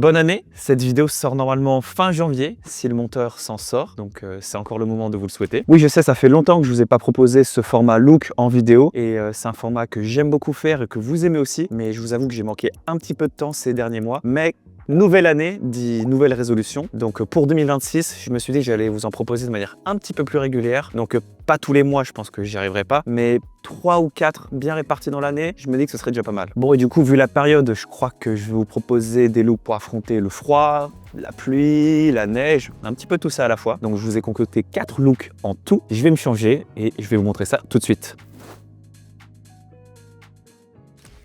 Bonne année! Cette vidéo sort normalement fin janvier, si le monteur s'en sort, donc c'est encore le moment de vous le souhaiter. Oui, je sais, ça fait longtemps que je vous ai pas proposé ce format look en vidéo, et c'est un format que j'aime beaucoup faire et que vous aimez aussi, mais je vous avoue que j'ai manqué un petit peu de temps ces derniers mois, mais nouvelle année dit nouvelle résolution. Donc pour 2026, je me suis dit que j'allais vous en proposer de manière un petit peu plus régulière. Donc pas tous les mois, je pense que j'y arriverai pas, mais 3 ou 4 bien répartis dans l'année, je me dis que ce serait déjà pas mal. Bon, et du coup, vu la période, je crois que je vais vous proposer des looks pour affronter le froid, la pluie, la neige, un petit peu tout ça à la fois. Donc je vous ai concocté 4 looks en tout. Je vais me changer et je vais vous montrer ça tout de suite.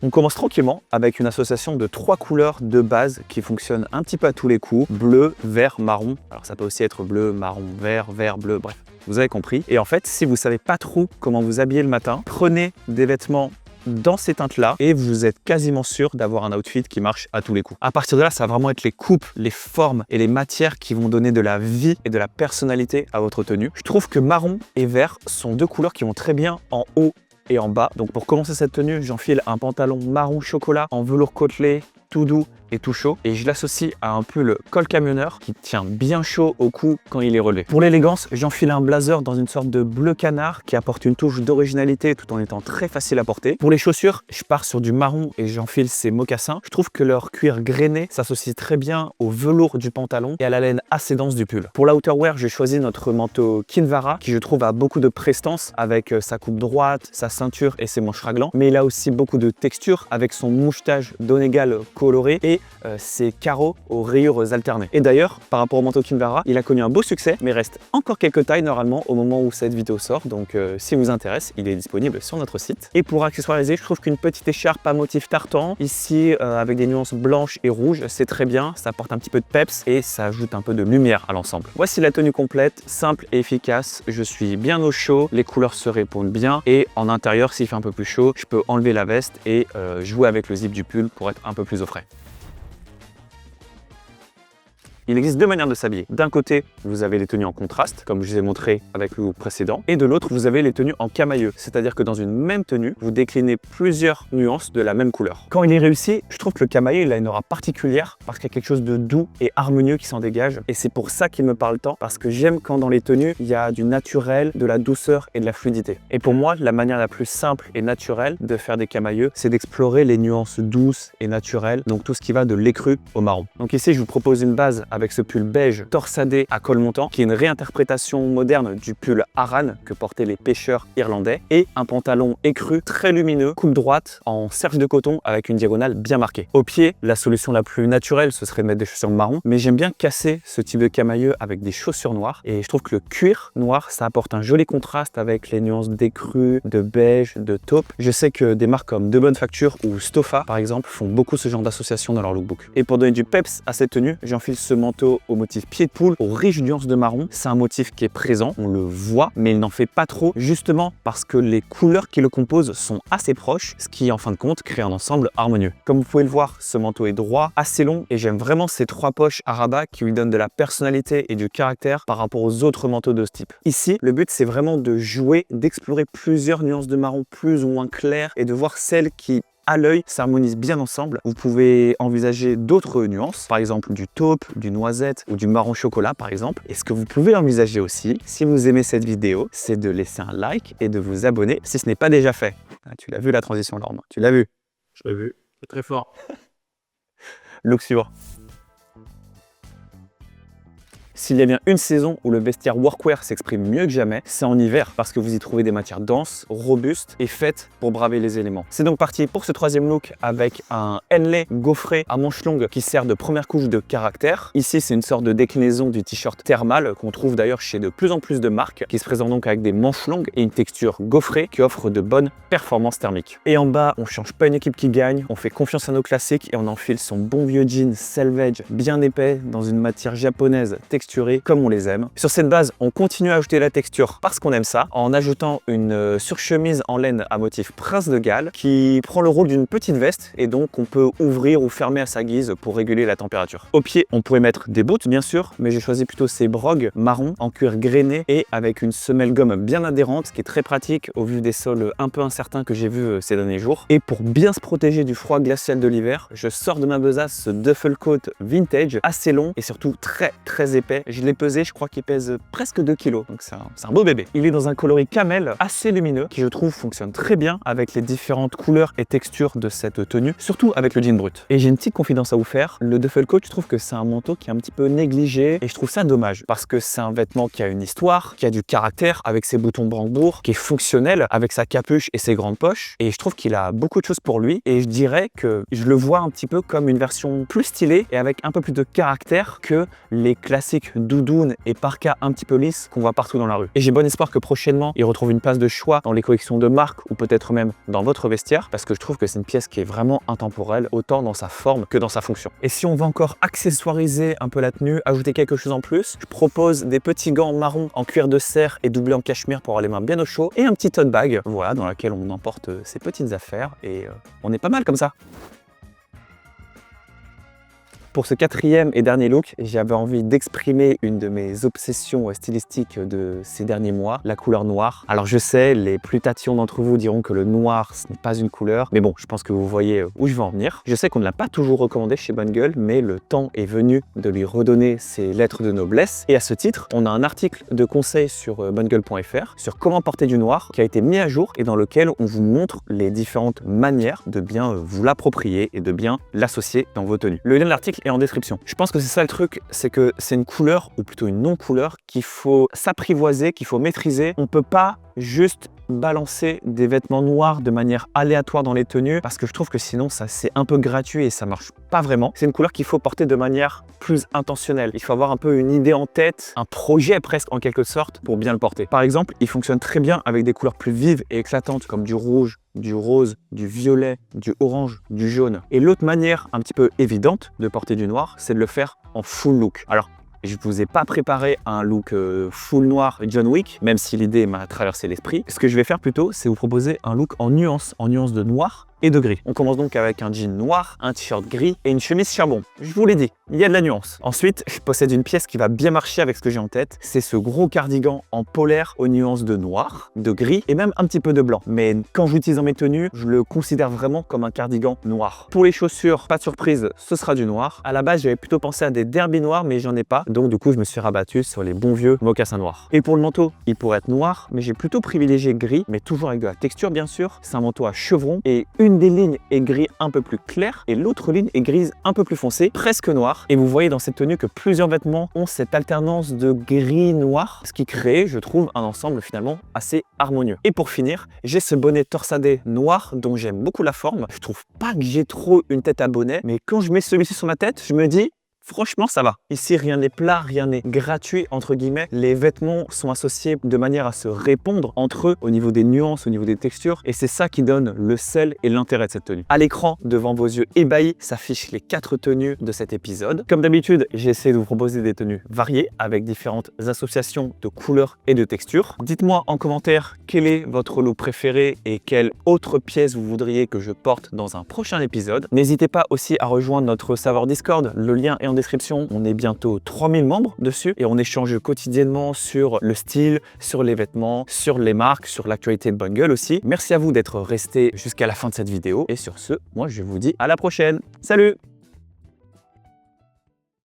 On commence tranquillement avec une association de 3 couleurs de base qui fonctionnent un petit peu à tous les coups. Bleu, vert, marron. Alors ça peut aussi être bleu, marron, vert, vert, bleu, bref. Vous avez compris. Et en fait, si vous savez pas trop comment vous habiller le matin, prenez des vêtements dans ces teintes-là et vous êtes quasiment sûr d'avoir un outfit qui marche à tous les coups. À partir de là, ça va vraiment être les coupes, les formes et les matières qui vont donner de la vie et de la personnalité à votre tenue. Je trouve que marron et vert sont 2 couleurs qui vont très bien en haut et en bas. Donc pour commencer cette tenue, j'enfile un pantalon marron chocolat en velours côtelé, tout doux et tout chaud, et je l'associe à un pull col camionneur qui tient bien chaud au cou quand il est relevé. Pour l'élégance, j'enfile un blazer dans une sorte de bleu canard qui apporte une touche d'originalité tout en étant très facile à porter. Pour les chaussures, je pars sur du marron et j'enfile ces mocassins. Je trouve que leur cuir grainé s'associe très bien au velours du pantalon et à la laine assez dense du pull. Pour l'outerwear, j'ai choisi notre manteau Kinvara qui je trouve a beaucoup de prestance avec sa coupe droite, sa ceinture et ses manches raglan, mais il a aussi beaucoup de texture avec son mouchetage donégal coloré et ses carreaux aux rayures alternées. Et d'ailleurs, par rapport au manteau Kinvara, il a connu un beau succès, mais reste encore quelques tailles normalement au moment où cette vidéo sort. Donc si vous intéresse, il est disponible sur notre site. Et pour accessoiriser, je trouve qu'une petite écharpe à motif tartan, ici avec des nuances blanches et rouges, c'est très bien. Ça apporte un petit peu de peps et ça ajoute un peu de lumière à l'ensemble. Voici la tenue complète, simple et efficace. Je suis bien au chaud, les couleurs se répondent bien et en intérieur, s'il fait un peu plus chaud, je peux enlever la veste et jouer avec le zip du pull pour être un peu plus au frais. Il existe 2 manières de s'habiller. D'un côté, vous avez les tenues en contraste, comme je vous ai montré avec le look précédent, et de l'autre, vous avez les tenues en camailleux, c'est-à-dire que dans une même tenue, vous déclinez plusieurs nuances de la même couleur. Quand il est réussi, je trouve que le camailleux, il a une aura particulière parce qu'il y a quelque chose de doux et harmonieux qui s'en dégage, et c'est pour ça qu'il me parle tant, parce que j'aime quand dans les tenues, il y a du naturel, de la douceur et de la fluidité. Et pour moi, la manière la plus simple et naturelle de faire des camailleux, c'est d'explorer les nuances douces et naturelles, donc tout ce qui va de l'écru au marron. Donc ici, je vous propose une base avec ce pull beige torsadé à col montant qui est une réinterprétation moderne du pull Aran que portaient les pêcheurs irlandais et un pantalon écru très lumineux, coupe droite en serge de coton avec une diagonale bien marquée. Au pied, la solution la plus naturelle ce serait de mettre des chaussures marron, mais j'aime bien casser ce type de camailleux avec des chaussures noires et je trouve que le cuir noir ça apporte un joli contraste avec les nuances d'écru, de beige, de taupe. Je sais que des marques comme De Bonne Facture ou Stoffa par exemple font beaucoup ce genre d'association dans leur lookbook. Et pour donner du peps à cette tenue, j'enfile ce manteau au motif pied de poule, aux riches nuances de marron. C'est un motif qui est présent, on le voit, mais il n'en fait pas trop, justement parce que les couleurs qui le composent sont assez proches, ce qui en fin de compte crée un ensemble harmonieux. Comme vous pouvez le voir, ce manteau est droit, assez long, et j'aime vraiment ces 3 poches à rabat qui lui donnent de la personnalité et du caractère par rapport aux autres manteaux de ce type. Ici, le but c'est vraiment de jouer, d'explorer plusieurs nuances de marron plus ou moins claires et de voir celles qui à l'œil s'harmonisent bien ensemble. Vous pouvez envisager d'autres nuances, par exemple du taupe, du noisette ou du marron chocolat par exemple. Et ce que vous pouvez envisager aussi, si vous aimez cette vidéo, c'est de laisser un like et de vous abonner si ce n'est pas déjà fait. Ah, tu l'as vu la transition Laurent, tu l'as vu? Je l'ai vu, c'est très fort. Look suivant. S'il y a bien une saison où le vestiaire workwear s'exprime mieux que jamais, c'est en hiver parce que vous y trouvez des matières denses, robustes et faites pour braver les éléments. C'est donc parti pour ce 3e look avec un Henley gaufré à manches longues qui sert de première couche de caractère. Ici, c'est une sorte de déclinaison du t-shirt thermal qu'on trouve d'ailleurs chez de plus en plus de marques qui se présente donc avec des manches longues et une texture gaufrée qui offre de bonnes performances thermiques. Et en bas, on change pas une équipe qui gagne, on fait confiance à nos classiques et on enfile son bon vieux jean selvage bien épais dans une matière japonaise texture texturés comme on les aime. Sur cette base, on continue à ajouter la texture parce qu'on aime ça, en ajoutant une surchemise en laine à motif Prince de Galles qui prend le rôle d'une petite veste et donc on peut ouvrir ou fermer à sa guise pour réguler la température. Au pied, on pourrait mettre des boots bien sûr, mais j'ai choisi plutôt ces brogues marron en cuir grainé et avec une semelle gomme bien adhérente, ce qui est très pratique au vu des sols un peu incertains que j'ai vus ces derniers jours. Et pour bien se protéger du froid glacial de l'hiver, je sors de ma besace ce duffel coat vintage assez long et surtout très épais. Je l'ai pesé, je crois qu'il pèse presque 2 kg, donc c'est un beau bébé. Il est dans un coloris camel assez lumineux qui je trouve fonctionne très bien avec les différentes couleurs et textures de cette tenue, surtout avec le jean brut. Et j'ai une petite confidence à vous faire, le duffel coat, je trouve que c'est un manteau qui est un petit peu négligé et je trouve ça dommage parce que c'est un vêtement qui a une histoire, qui a du caractère avec ses boutons Brandebourg, qui est fonctionnel avec sa capuche et ses grandes poches et je trouve qu'il a beaucoup de choses pour lui et je dirais que je le vois un petit peu comme une version plus stylée et avec un peu plus de caractère que les classiques doudounes et parkas un petit peu lisses qu'on voit partout dans la rue. Et j'ai bon espoir que prochainement il retrouve une place de choix dans les collections de marque ou peut-être même dans votre vestiaire parce que je trouve que c'est une pièce qui est vraiment intemporelle autant dans sa forme que dans sa fonction. Et si on veut encore accessoiriser un peu la tenue, ajouter quelque chose en plus, je propose des petits gants marron en cuir de cerf et doublés en cachemire pour avoir les mains bien au chaud et un petit tote bag, voilà, dans laquelle on emporte ses petites affaires et on est pas mal comme ça. Pour ce quatrième et dernier look, j'avais envie d'exprimer une de mes obsessions stylistiques de ces derniers mois, la couleur noire. Alors je sais, les plus tatillons d'entre vous diront que le noir, ce n'est pas une couleur, mais bon, je pense que vous voyez où je veux en venir. Je sais qu'on ne l'a pas toujours recommandé chez Bonne Gueule, mais le temps est venu de lui redonner ses lettres de noblesse. Et à ce titre, on a un article de conseil sur bonnegueule.fr sur comment porter du noir qui a été mis à jour et dans lequel on vous montre les différentes manières de bien vous l'approprier et de bien l'associer dans vos tenues. Le lien de l'article est en description. Je pense que c'est ça le truc, c'est que c'est une couleur ou plutôt une non-couleur qu'il faut s'apprivoiser, qu'il faut maîtriser. On peut pas juste balancer des vêtements noirs de manière aléatoire dans les tenues parce que je trouve que sinon ça c'est un peu gratuit et ça marche pas vraiment. C'est une couleur qu'il faut porter de manière plus intentionnelle. Il faut avoir un peu une idée en tête, un projet presque en quelque sorte pour bien le porter. Par exemple, il fonctionne très bien avec des couleurs plus vives et éclatantes comme du rouge, du rose, du violet, du orange, du jaune. Et l'autre manière un petit peu évidente de porter du noir, c'est de le faire en full look. Alors, je ne vous ai pas préparé un look full noir John Wick, même si l'idée m'a traversé l'esprit. Ce que je vais faire plutôt, c'est vous proposer un look en nuances de noir et de gris. On commence donc avec un jean noir, un t-shirt gris et une chemise charbon. Je vous l'ai dit, il y a de la nuance. Ensuite, je possède une pièce qui va bien marcher avec ce que j'ai en tête. C'est ce gros cardigan en polaire aux nuances de noir, de gris et même un petit peu de blanc. Mais quand je l'utilise dans mes tenues, je le considère vraiment comme un cardigan noir. Pour les chaussures, pas de surprise, ce sera du noir. À la base, j'avais plutôt pensé à des derbies noirs, mais j'en ai pas. Donc du coup, je me suis rabattu sur les bons vieux mocassins noirs. Et pour le manteau, il pourrait être noir, mais j'ai plutôt privilégié gris, mais toujours avec de la texture bien sûr. C'est un manteau à chevrons et une des lignes est gris un peu plus clair et l'autre ligne est grise un peu plus foncée, presque noire. Et vous voyez dans cette tenue que plusieurs vêtements ont cette alternance de gris-noir, ce qui crée, je trouve, un ensemble finalement assez harmonieux. Et pour finir, j'ai ce bonnet torsadé noir dont j'aime beaucoup la forme. Je trouve pas que j'ai trop une tête à bonnet, mais quand je mets celui-ci sur ma tête, je me dis franchement, ça va. Ici, rien n'est plat, rien n'est gratuit, entre guillemets. Les vêtements sont associés de manière à se répondre entre eux au niveau des nuances, au niveau des textures. Et c'est ça qui donne le sel et l'intérêt de cette tenue. À l'écran, devant vos yeux ébahis, s'affichent les 4 tenues de cet épisode. Comme d'habitude, j'ai essayé de vous proposer des tenues variées avec différentes associations de couleurs et de textures. Dites-moi en commentaire quel est votre look préféré et quelle autre pièce vous voudriez que je porte dans un prochain épisode. N'hésitez pas aussi à rejoindre notre serveur Discord. Le lien est en description. On est bientôt 3000 membres dessus et on échange quotidiennement sur le style, sur les vêtements, sur les marques, sur l'actualité de Bonne Gueule aussi. Merci à vous d'être restés jusqu'à la fin de cette vidéo et sur ce, moi je vous dis à la prochaine. Salut!